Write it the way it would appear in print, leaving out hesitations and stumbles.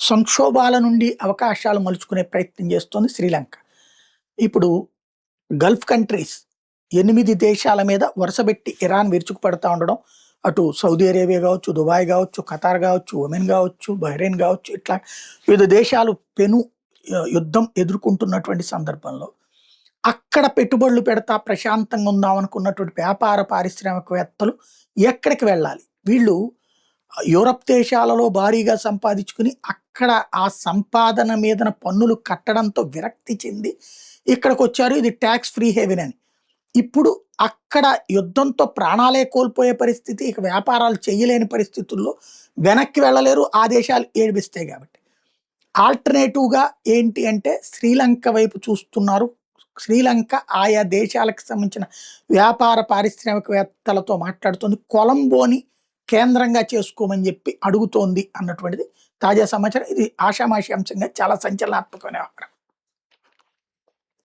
సంక్షోభాల నుండి అవకాశాలు మలుచుకునే ప్రయత్నం చేస్తోంది శ్రీలంక. ఇప్పుడు గల్ఫ్ కంట్రీస్ 8 దేశాల మీద వరుసబెట్టి ఇరాన్ విరుచుకుపడతా ఉండడం. అటు సౌదీ అరేబియా గావచ్చు, దుబాయ్ గావచ్చు, ఖతార్ గావచ్చు, ఒమెన్ గావచ్చు, బహ్రెయిన్ గావచ్చు, ఇట్లా వివిధ దేశాలు పెను యుద్ధం ఎదుర్కొంటున్నటువంటి సందర్భంలో అక్కడ పెట్టుబడులు పెడతా ప్రశాంతంగా ఉందామనుకున్నటువంటి వ్యాపార పారిశ్రామికవేత్తలు ఎక్కడికి వెళ్ళాలి? వీళ్ళు యూరప్ దేశాలలో భారీగా సంపాదించుకుని అక్కడ ఆ సంపాదన మీదన పన్నులు కట్టడంతో విరక్తి చెంది ఇక్కడికొచ్చారు. ఇది ట్యాక్స్ ఫ్రీ హెవెన్ అని. ఇప్పుడు అక్కడ యుద్ధంతో ప్రాణాలే కోల్పోయే పరిస్థితి, ఇక వ్యాపారాలు చేయలేని పరిస్థితుల్లో వెనక్కి వెళ్ళలేరు, ఆ దేశాలు ఏడిపిస్తాయి కాబట్టి. ఆల్టర్నేటివ్‌గా ఏంటి అంటే శ్రీలంక వైపు చూస్తున్నారు. శ్రీలంక ఆయా దేశాలకు సంబంధించిన వ్యాపార పారిశ్రామికవేత్తలతో మాట్లాడుతుంది. కొలంబోని కేంద్రంగా చేసుకోమని చెప్పి అడుగుతోంది అన్నటువంటిది తాజా సమాచారం. ఇది ఆషామాషి అంశంగా చాలా సంచలనాత్మకమైన వ్యవహారం.